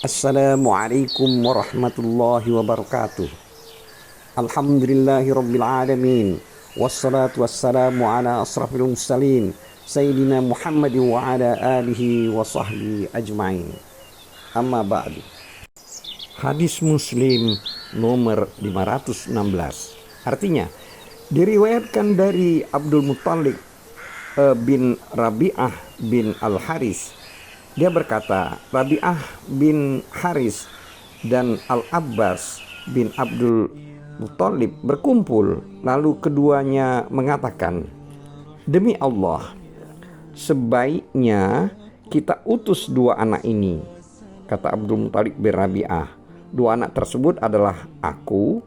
Assalamualaikum warahmatullahi wabarakatuh. Alhamdulillahi rabbil alamin. Wassalatu wassalamu ala asrafil mursalin Sayyidina Muhammad wa ala alihi wa sahbihi ajma'in. Amma ba'du. Hadis Muslim nomor 516. Artinya, diriwayatkan dari Abdul Muttalib bin Rabi'ah bin Al-Haris. Dia berkata, Rabi'ah bin Haris dan Al-Abbas bin Abdul Muttalib berkumpul. Lalu keduanya mengatakan, demi Allah, sebaiknya kita utus dua anak ini. Kata Abdul Muttalib bin Rabi'ah. Dua anak tersebut adalah aku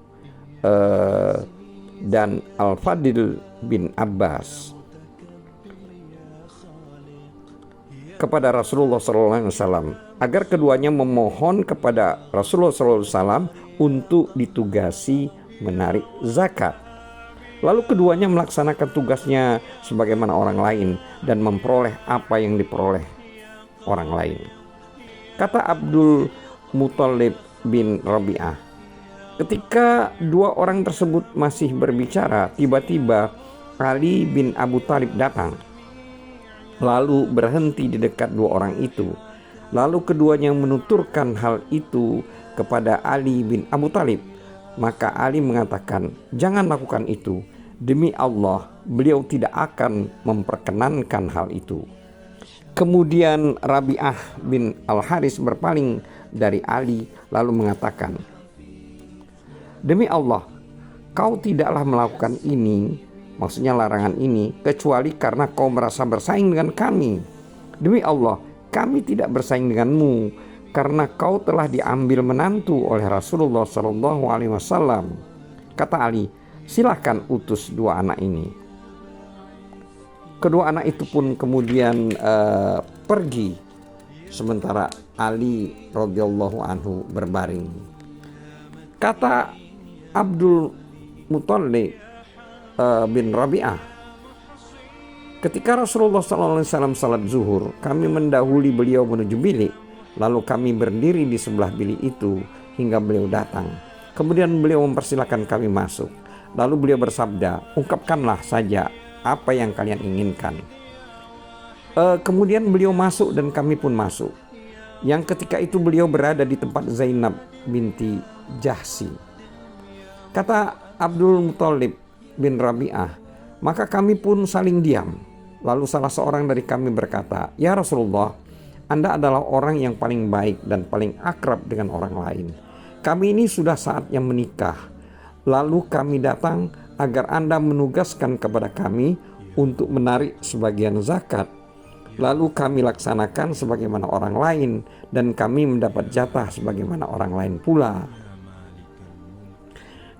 dan Al-Fadil bin Abbas, kepada Rasulullah SAW agar keduanya memohon kepada Rasulullah SAW untuk ditugasi menarik zakat. Lalu keduanya melaksanakan tugasnya sebagaimana orang lain dan memperoleh apa yang diperoleh orang lain. Kata Abdul Muttalib bin Rabi'ah, ketika dua orang tersebut masih berbicara, tiba-tiba Ali bin Abu Thalib datang, lalu berhenti di dekat dua orang itu. Lalu keduanya menuturkan hal itu kepada Ali bin Abu Thalib. Maka Ali mengatakan, jangan lakukan itu. Demi Allah, beliau tidak akan memperkenankan hal itu. Kemudian Rabi'ah bin Al-Haris berpaling dari Ali lalu mengatakan, demi Allah, kau tidaklah melakukan ini, maksudnya larangan ini, kecuali karena kau merasa bersaing dengan kami. Demi Allah, kami tidak bersaing denganmu karena kau telah diambil menantu oleh Rasulullah SAW. Kata Ali, silakan utus dua anak ini. Kedua anak itu pun kemudian pergi, sementara Ali radhiyallahu anhu berbaring. Kata Abdul Muttalib bin Rabi'ah, ketika Rasulullah SAW salat zuhur, kami mendahului beliau menuju bilik. Lalu kami berdiri di sebelah bilik itu hingga beliau datang. Kemudian beliau mempersilahkan kami masuk. Lalu beliau bersabda, ungkapkanlah saja apa yang kalian inginkan. Kemudian beliau masuk dan kami pun masuk. Yang ketika itu beliau berada di tempat Zainab binti Jahsi. Kata Abdul Muttalib bin Rabi'ah, maka kami pun saling diam. Lalu salah seorang dari kami berkata, ya Rasulullah, Anda adalah orang yang paling baik dan paling akrab dengan orang lain. Kami ini sudah saatnya menikah. Lalu kami datang agar Anda menugaskan kepada kami untuk menarik sebagian zakat. Lalu kami laksanakan sebagaimana orang lain dan kami mendapat jatah sebagaimana orang lain pula.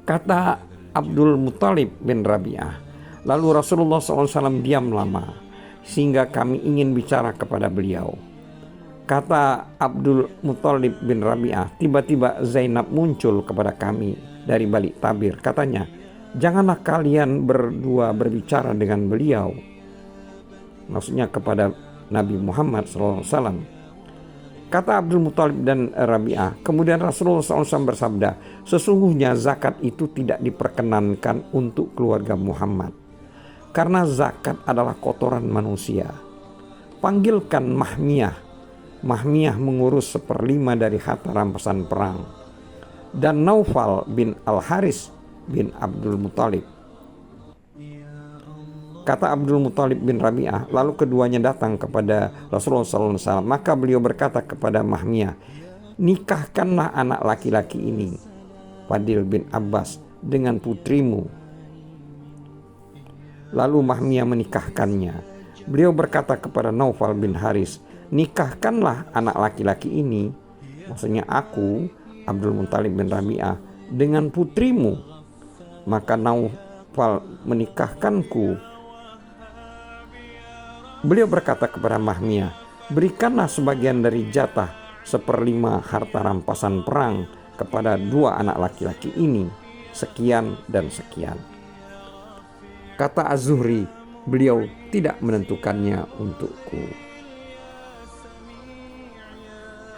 Kata Abdul Muttalib bin Rabi'ah, lalu Rasulullah SAW diam lama sehingga kami ingin bicara kepada beliau. Kata Abdul Muttalib bin Rabi'ah, tiba-tiba Zainab muncul kepada kami dari balik tabir. Katanya, janganlah kalian berdua berbicara dengan beliau. Maksudnya kepada Nabi Muhammad SAW. Kata Abdul Muttalib dan Rabi'ah, kemudian Rasulullah SAW bersabda, sesungguhnya zakat itu tidak diperkenankan untuk keluarga Muhammad, karena zakat adalah kotoran manusia. Panggilkan Mahmiyah. Mahmiyah mengurus 1/5 dari harta rampasan perang, dan Naufal bin Al-Haris bin Abdul Muttalib. Kata Abdul Muttalib bin Rabi'ah, lalu keduanya datang kepada Rasulullah SAW. Maka beliau berkata kepada Mahmiyah, nikahkanlah anak laki-laki ini, Fadil bin Abbas, dengan putrimu. Lalu Mahmiyah menikahkannya. Beliau berkata kepada Naufal bin Haris, nikahkanlah anak laki-laki ini, maksudnya aku, Abdul Muttalib bin Rabi'ah, dengan putrimu. Maka Naufal menikahkanku. Beliau berkata kepada Mahmiyah, berikanlah sebagian dari jatah 1/5 harta rampasan perang kepada dua anak laki-laki ini, sekian dan sekian. Kata Az-Zuhri, beliau tidak menentukannya untukku.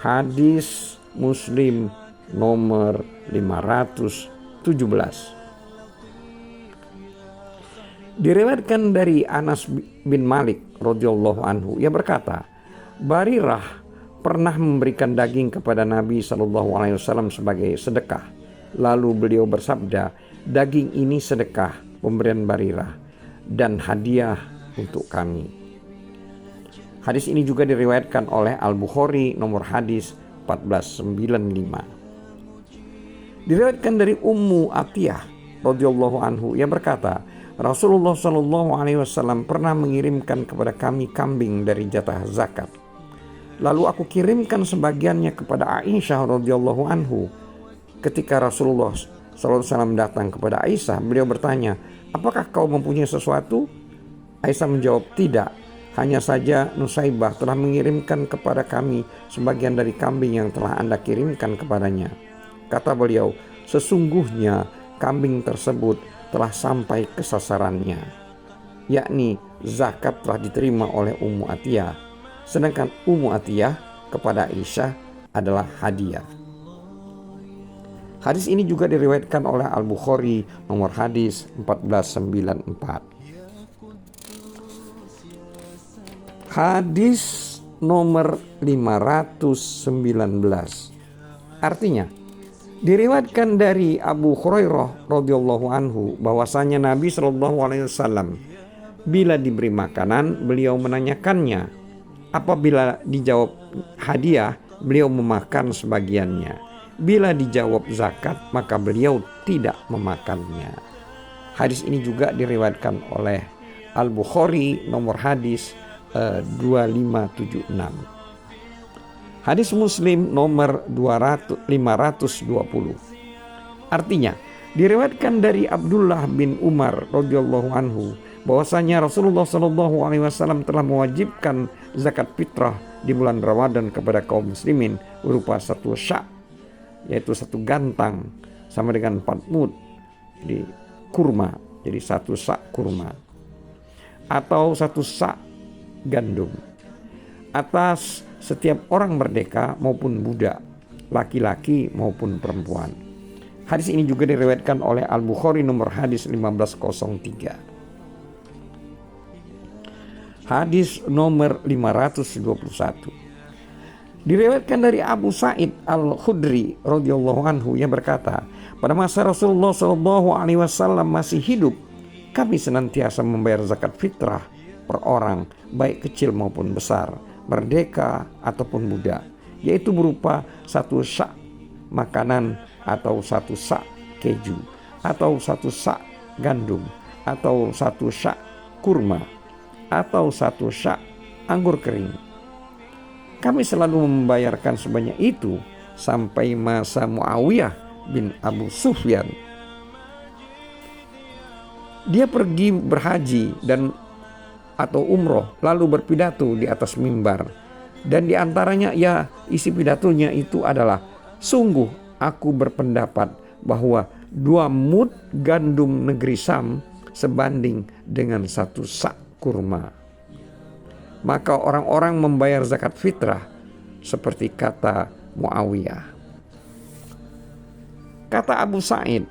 Hadis Muslim nomor 517. Diriwayatkan dari Anas bin Malik radhiyallahu anhu, ia berkata, Barirah pernah memberikan daging kepada Nabi SAW sebagai sedekah. Lalu beliau bersabda, daging ini sedekah pemberian Barirah dan hadiah untuk kami. Hadis ini juga diriwayatkan oleh Al-Bukhari nomor hadis 1495. Diriwayatkan dari Ummu Atiyah radhiyallahu anhu, ia berkata, Rasulullah SAW pernah mengirimkan kepada kami kambing dari jatah zakat. Lalu aku kirimkan sebagiannya kepada Aisyah radhiyallahu anhu. Ketika Rasulullah SAW datang kepada Aisyah, beliau bertanya, apakah kau mempunyai sesuatu? Aisyah menjawab, tidak. Hanya saja Nusaibah telah mengirimkan kepada kami sebagian dari kambing yang telah Anda kirimkan kepadanya. Kata beliau, sesungguhnya kambing tersebut telah sampai ke sasarannya, yakni zakat telah diterima oleh Ummu Atiyah, sedangkan Ummu Atiyah kepada Aisyah adalah hadiah. Hadis ini juga diriwayatkan oleh Al-Bukhari nomor hadis 1494. Hadis nomor 519. Artinya, diriwayatkan dari Abu Hurairah radhiyallahu anhu bahwasanya Nabi SAW bila diberi makanan beliau menanyakannya. Apabila dijawab hadiah, beliau memakan sebagiannya. Bila dijawab zakat, maka beliau tidak memakannya. Hadis ini juga diriwayatkan oleh Al-Bukhari nomor hadis 2576. Hadis Muslim nomor 520. Artinya, diriwayatkan dari Abdullah bin Umar radhiyallahu anhu bahwasanya Rasulullah SAW telah mewajibkan zakat fitrah di bulan Ramadan kepada kaum muslimin berupa satu sya', yaitu satu gantang sama dengan 4 mud di kurma, jadi satu sya' kurma, atau satu sya' gandum atas setiap orang merdeka maupun budak, laki-laki maupun perempuan. Hadis ini juga diriwayatkan oleh Al-Bukhari nomor hadis 1503. Hadis nomor 521. Diriwayatkan dari Abu Sa'id Al-Khudri radhiyallahu anhu yang berkata, pada masa Rasulullah SAW masih hidup, kami senantiasa membayar zakat fitrah per orang, baik kecil maupun besar, merdeka ataupun budak, yaitu berupa satu sya' makanan atau satu sya' keju atau satu sya' gandum atau satu sya' kurma atau satu sya' anggur kering. Kami selalu membayarkan sebanyak itu sampai masa Muawiyah bin Abu Sufyan. Dia pergi berhaji atau umroh lalu berpidato di atas mimbar, dan di antaranya isi pidatonya itu adalah, sungguh aku berpendapat bahwa 2 mud gandum negeri Sam sebanding dengan 1 sak kurma. Maka orang-orang membayar zakat fitrah seperti kata Muawiyah. Kata Abu Sa'id,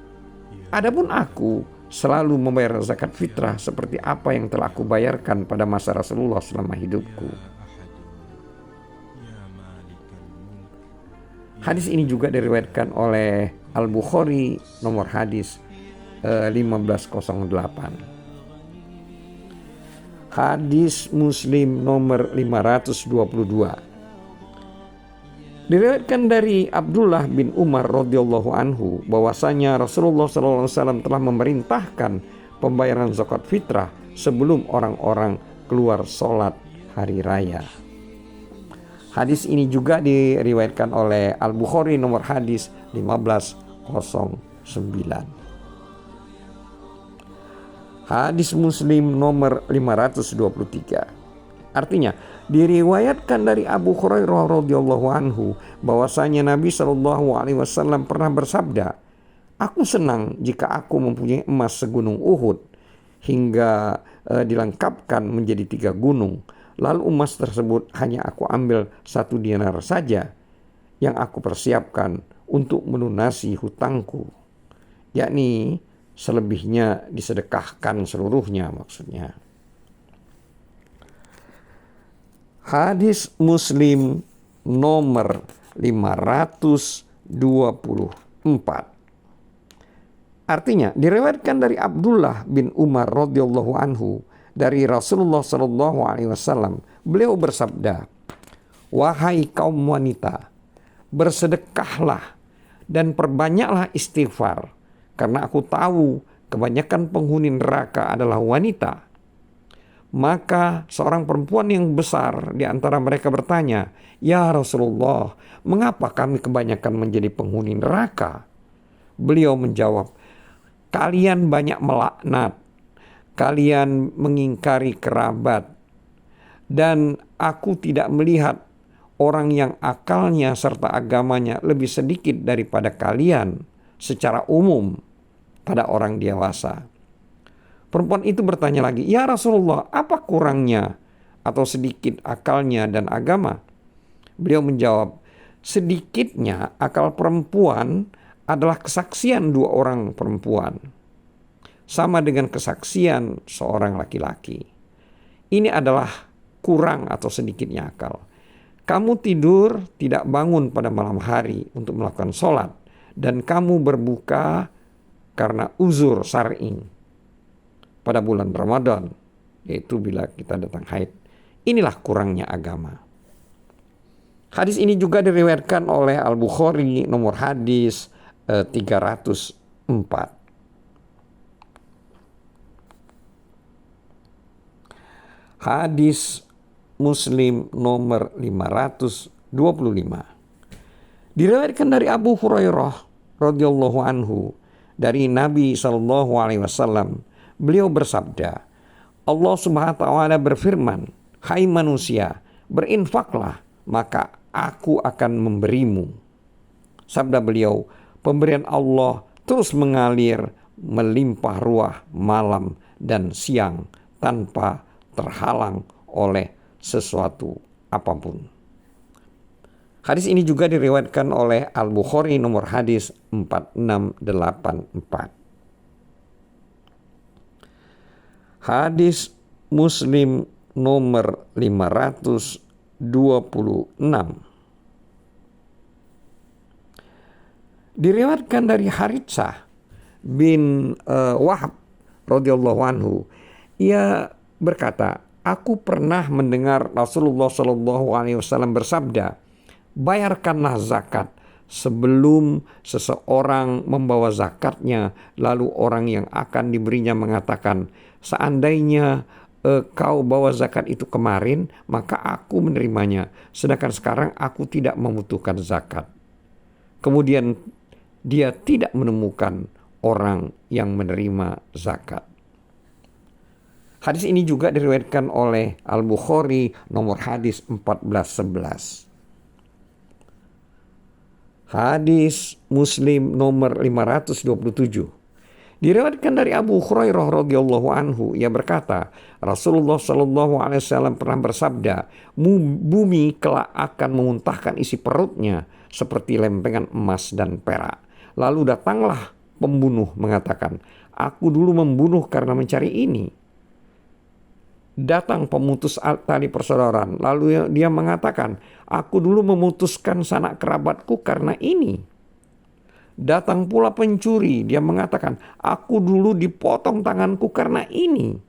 adapun aku selalu membayar zakat fitrah seperti apa yang telah aku bayarkan pada masa Rasulullah selama hidupku. Hadis ini juga diriwayatkan oleh Al-Bukhari nomor hadis 1508. Hadis Muslim nomor 522. Diriwayatkan dari Abdullah bin Umar radhiyallahu anhu bahwasanya Rasulullah SAW telah memerintahkan pembayaran zakat fitrah sebelum orang-orang keluar sholat hari raya. Hadis ini juga diriwayatkan oleh Al-Bukhari nomor hadis 1509. Hadis Muslim nomor 523. Artinya, diriwayatkan dari Abu Hurairah radhiyallahu anhu bahwasanya Nabi SAW pernah bersabda, aku senang jika aku mempunyai emas segunung Uhud hingga dilengkapkan menjadi 3 gunung. Lalu emas tersebut hanya aku ambil 1 dinar saja. yang aku persiapkan untuk melunasi hutangku, yakni selebihnya disedekahkan seluruhnya maksudnya. Hadis Muslim nomor 524. Artinya diriwayatkan dari Abdullah bin Umar radhiyallahu anhu dari Rasulullah sallallahu alaihi wasallam, beliau bersabda, "Wahai kaum wanita, bersedekahlah dan perbanyaklah istighfar, karena aku tahu kebanyakan penghuni neraka adalah wanita." Maka seorang perempuan yang besar di antara mereka bertanya, "Ya Rasulullah, mengapa kami kebanyakan menjadi penghuni neraka?" Beliau menjawab, "Kalian banyak melaknat, kalian mengingkari kerabat, dan aku tidak melihat orang yang akalnya serta agamanya lebih sedikit daripada kalian secara umum pada orang dewasa." Perempuan itu bertanya lagi, "Ya Rasulullah, apa kurangnya atau sedikit akalnya dan agama?" Beliau menjawab, "Sedikitnya akal perempuan adalah kesaksian dua orang perempuan, sama dengan kesaksian seorang laki-laki. Ini adalah kurang atau sedikitnya akal. Kamu tidur tidak bangun pada malam hari untuk melakukan sholat, dan kamu berbuka karena uzur syar'i pada bulan Ramadan, yaitu bila kita datang haid. Inilah kurangnya agama." Hadis ini juga diriwayatkan oleh Al-Bukhari nomor hadis 304. Hadis Muslim nomor 525. Diriwayatkan dari Abu Hurairah radhiyallahu anhu dari Nabi sallallahu alaihi wasallam, beliau bersabda, Allah Subhanahu wa taala berfirman, "Hai manusia, berinfaklah, maka aku akan memberimu." Sabda beliau, pemberian Allah terus mengalir melimpah ruah malam dan siang tanpa terhalang oleh sesuatu apapun. Hadis ini juga diriwayatkan oleh Al-Bukhari nomor hadis 4684. Hadis Muslim nomor 526. Diriwayatkan dari Haritsah bin Wahab radhiyallahu anhu. Ia berkata, "Aku pernah mendengar Rasulullah sallallahu alaihi wasallam bersabda, bayarkanlah zakat sebelum seseorang membawa zakatnya, lalu orang yang akan diberinya mengatakan, seandainya kau bawa zakat itu kemarin, maka aku menerimanya, sedangkan sekarang aku tidak membutuhkan zakat." Kemudian dia tidak menemukan orang yang menerima zakat. Hadis ini juga diriwayatkan oleh Al-Bukhari nomor hadis 1411. Hadis Muslim nomor 527. Diriwayatkan dari Abu Hurairah radhiyallahu anhu, ia berkata, Rasulullah sallallahu alaihi wasallam pernah bersabda, "Bumi kelak akan memuntahkan isi perutnya seperti lempengan emas dan perak. Lalu datanglah pembunuh mengatakan, aku dulu membunuh karena mencari ini. Datang pemutus tali persaudaraan, lalu dia mengatakan, aku dulu memutuskan sanak kerabatku karena ini. Datang pula pencuri, dia mengatakan, aku dulu dipotong tanganku karena ini."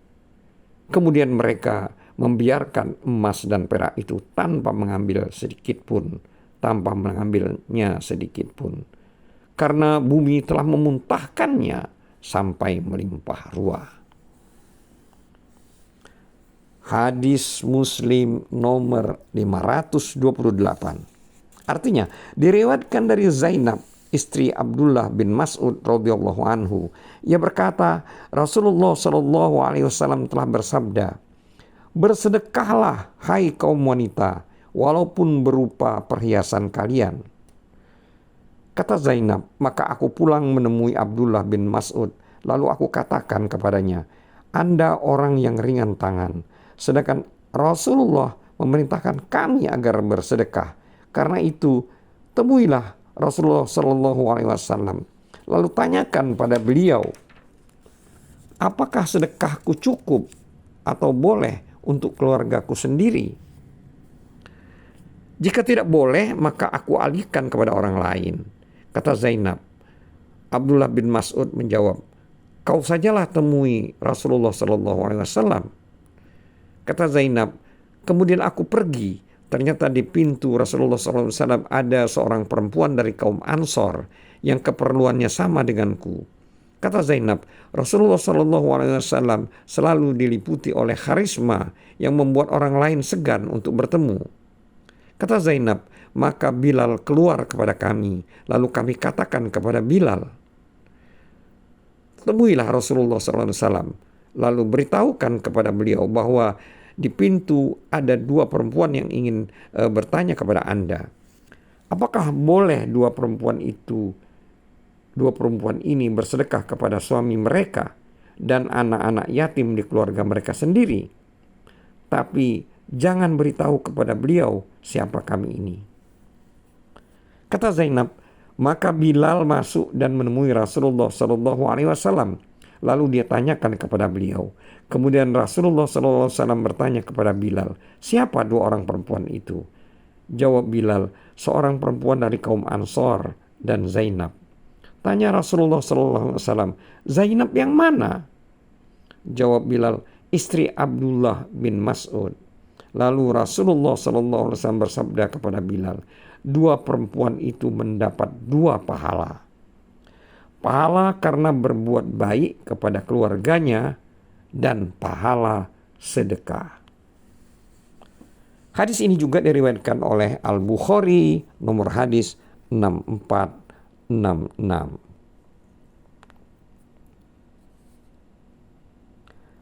Kemudian mereka membiarkan emas dan perak itu tanpa mengambilnya sedikit pun. Karena bumi telah memuntahkannya sampai melimpah ruah. Hadis Muslim nomor 528. Artinya, diriwayatkan dari Zainab, istri Abdullah bin Mas'ud radhiyallahu anhu. Ia berkata, Rasulullah sallallahu alaihi wasallam telah bersabda, "Bersedekahlah hai kaum wanita, walaupun berupa perhiasan kalian." Kata Zainab, maka aku pulang menemui Abdullah bin Mas'ud, lalu aku katakan kepadanya, "Anda orang yang ringan tangan, sedangkan Rasulullah memerintahkan kami agar bersedekah. Karena itu, Temuilah Rasulullah Shallallahu Alaihi Wasallam, lalu tanyakan pada beliau, apakah sedekahku cukup atau boleh untuk keluargaku sendiri? Jika tidak boleh, maka aku alihkan kepada orang lain. Kata Zainab. Abdullah bin Mas'ud menjawab, kau sajalah temui Rasulullah Shallallahu Alaihi Wasallam. Kata Zainab, kemudian aku pergi. Ternyata di pintu Rasulullah Shallallahu Alaihi Wasallam ada seorang perempuan dari kaum Ansor yang keperluannya sama denganku. Kata Zainab, Rasulullah Shallallahu Alaihi Wasallam selalu diliputi oleh karisma yang membuat orang lain segan untuk bertemu. Kata Zainab, maka Bilal keluar kepada kami, lalu kami katakan kepada Bilal, temuilah Rasulullah SAW, lalu beritahukan kepada beliau bahwa di pintu ada dua perempuan yang ingin bertanya kepada Anda. Apakah boleh dua perempuan ini bersedekah kepada suami mereka dan anak-anak yatim di keluarga mereka sendiri? Tapi jangan beritahu kepada beliau siapa kami ini. Kata Zainab, maka Bilal masuk dan menemui Rasulullah Shallallahu Alaihi Wasallam. Lalu dia tanyakan kepada beliau. Kemudian Rasulullah Shallallahu Alaihi Wasallam bertanya kepada Bilal, siapa dua orang perempuan itu? Jawab Bilal, seorang perempuan dari kaum Ansor dan Zainab. Tanya Rasulullah Shallallahu Alaihi Wasallam, Zainab yang mana? Jawab Bilal, istri Abdullah bin Mas'ud. Lalu Rasulullah Shallallahu Alaihi Wasallam bersabda kepada Bilal, dua perempuan itu mendapat dua pahala. Pahala karena berbuat baik kepada keluarganya dan pahala sedekah. Hadis ini juga diriwayatkan oleh Al-Bukhari nomor hadis 6466.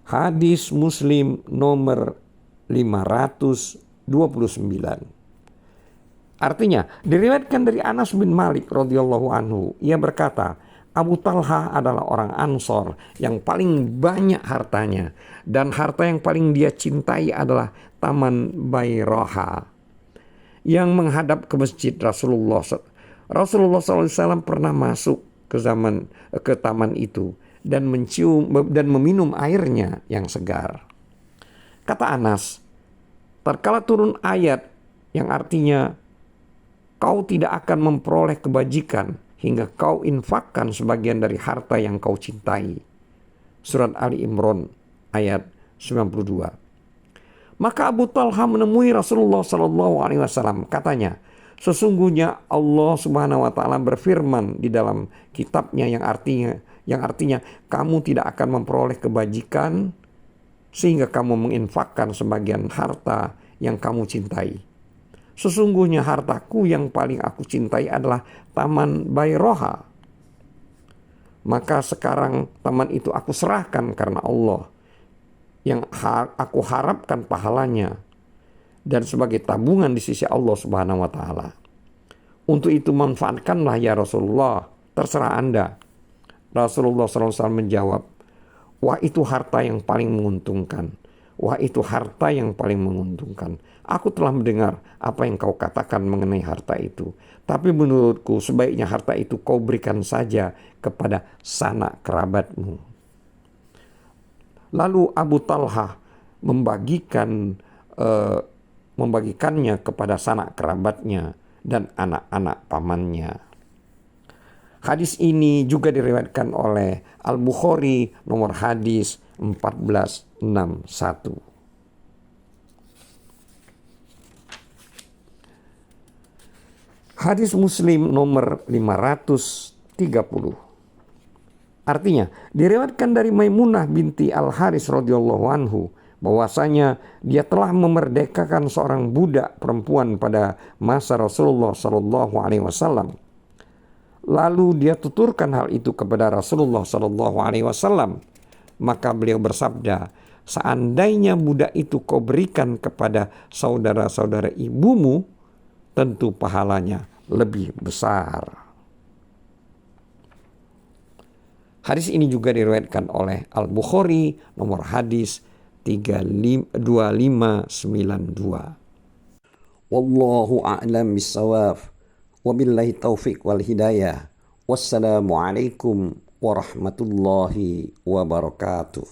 Hadis Muslim nomor 529. Artinya, diriwayatkan dari Anas bin Malik radhiyallahu anhu, ia berkata, Abu Talha adalah orang Ansor yang paling banyak hartanya, dan harta yang paling dia cintai adalah Taman Bayroha yang menghadap ke masjid Rasulullah. Rasulullah SAW pernah masuk ke taman itu dan mencium dan meminum airnya yang segar. Kata Anas, tatkala turun ayat yang artinya kau tidak akan memperoleh kebajikan hingga kau infakkan sebagian dari harta yang kau cintai. Surat Ali Imran ayat 92. Maka Abu Talha menemui Rasulullah SAW. Katanya, sesungguhnya Allah Subhanahu wa taala berfirman di dalam kitabnya yang artinya kamu tidak akan memperoleh kebajikan sehingga kamu menginfakkan sebagian harta yang kamu cintai. Sesungguhnya hartaku yang paling aku cintai adalah Taman Bayroha. Maka sekarang taman itu aku serahkan karena Allah, yang aku harapkan pahalanya dan sebagai tabungan di sisi Allah Subhanahu wa taala. Untuk itu manfaatkanlah ya Rasulullah, terserah Anda. Rasulullah SAW menjawab, wah itu harta yang paling menguntungkan. Wah itu harta yang paling menguntungkan. Aku telah mendengar apa yang kau katakan mengenai harta itu. Tapi menurutku sebaiknya harta itu kau berikan saja kepada sanak kerabatmu. Lalu Abu Talha membagikannya kepada sanak kerabatnya dan anak-anak pamannya. Hadis ini juga diriwayatkan oleh Al-Bukhari nomor hadis 1461. Hadis Muslim nomor 530. Artinya, diriwayatkan dari Maimunah binti Al-Haris radhiyallahu anhu bahwasanya dia telah memerdekakan seorang budak perempuan pada masa Rasulullah sallallahu alaihi wasallam. Lalu dia tuturkan hal itu kepada Rasulullah sallallahu alaihi wasallam. Maka beliau bersabda, seandainya budak itu kau berikan kepada saudara-saudara ibumu, tentu pahalanya lebih besar. Hadis ini juga diriwayatkan oleh Al-Bukhari nomor hadis 2592. Wallahu a'lam bissawab. Wabillahi taufik wal hidayah. Wassalamualaikum warahmatullahi wabarakatuh.